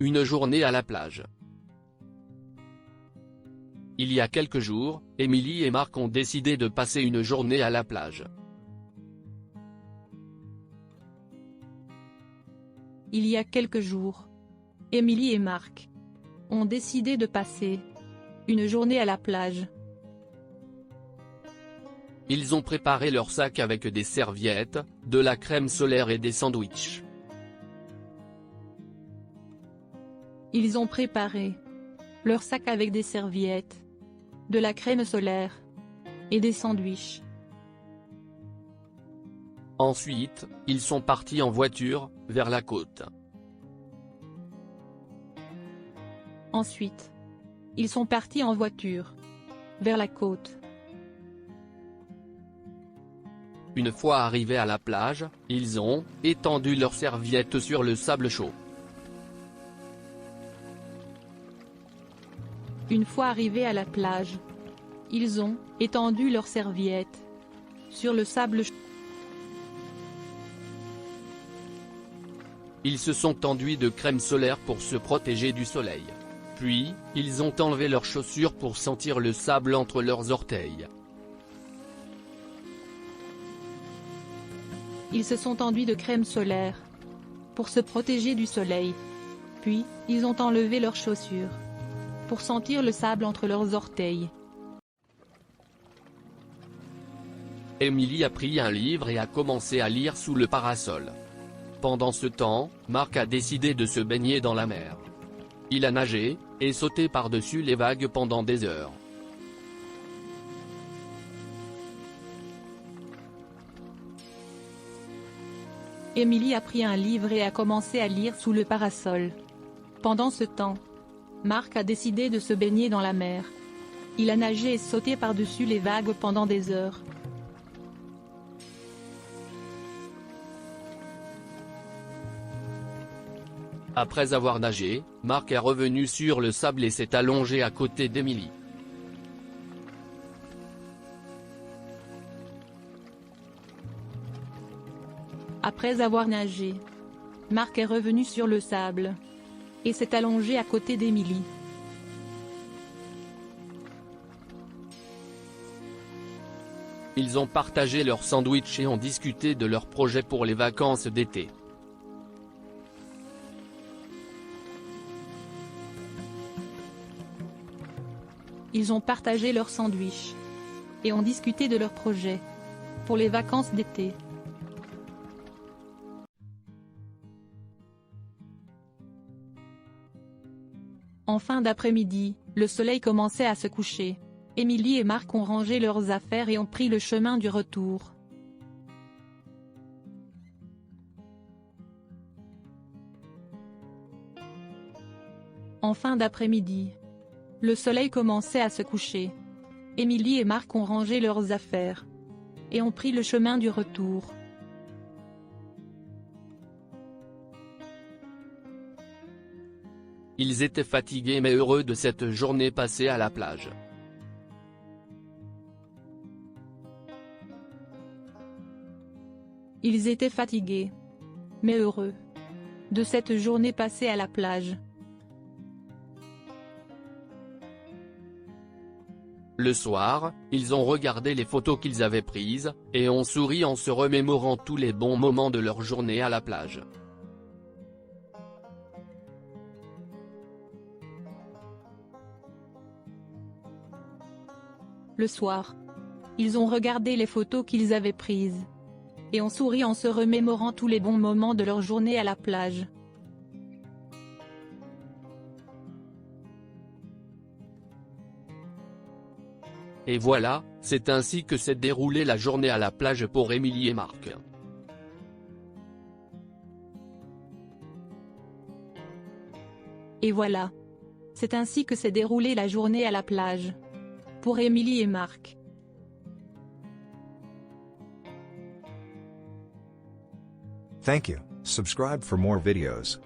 une journée à la plage. Il y a quelques jours, Émilie et Marc ont décidé de passer une journée à la plage. Il y a quelques jours, Émilie et Marc ont décidé de passer une journée à la plage. Ils ont préparé leur sac avec des serviettes, de la crème solaire et des sandwichs. Ils ont préparé leur sac avec des serviettes, de la crème solaire et des sandwichs. Ensuite, ils sont partis en voiture, vers la côte. Ensuite, ils sont partis en voiture vers la côte. Une fois arrivés à la plage, ils ont étendu leurs serviettes sur le sable chaud. Une fois arrivés à la plage, ils ont étendu leurs serviettes sur le sable chaud. Ils se sont enduits de crème solaire pour se protéger du soleil. Puis, ils ont enlevé leurs chaussures pour sentir le sable entre leurs orteils. Ils se sont enduits de crème solaire pour se protéger du soleil. Puis, ils ont enlevé leurs chaussures pour sentir le sable entre leurs orteils. Émilie a pris un livre et a commencé à lire sous le parasol. Pendant ce temps, Marc a décidé de se baigner dans la mer. Il a nagé et sauté par-dessus les vagues pendant des heures. Émilie a pris un livre et a commencé à lire sous le parasol. Pendant ce temps, Marc a décidé de se baigner dans la mer. Il a nagé et sauté par-dessus les vagues pendant des heures. Après avoir nagé, Marc est revenu sur le sable et s'est allongé à côté d'Émilie. Après avoir nagé, Marc est revenu sur le sable et s'est allongé à côté d'Émilie. Ils ont partagé leur sandwich et ont discuté de leurs projets pour les vacances d'été. Ils ont partagé leur sandwich et ont discuté de leurs projets pour les vacances d'été. En fin d'après-midi, le soleil commençait à se coucher. Émilie et Marc ont rangé leurs affaires et ont pris le chemin du retour. En fin d'après-midi, le soleil commençait à se coucher. Émilie et Marc ont rangé leurs affaires et ont pris le chemin du retour. Ils étaient fatigués mais heureux de cette journée passée à la plage. Ils étaient fatigués, mais heureux de cette journée passée à la plage. Le soir, ils ont regardé les photos qu'ils avaient prises, et ont souri en se remémorant tous les bons moments de leur journée à la plage. Le soir, ils ont regardé les photos qu'ils avaient prises et ont souri en se remémorant tous les bons moments de leur journée à la plage. Et voilà, c'est ainsi que s'est déroulée la journée à la plage pour Émilie et Marc. Et voilà, c'est ainsi que s'est déroulée la journée à la plage pour Émilie et Marc. Thank you. Subscribe for more videos.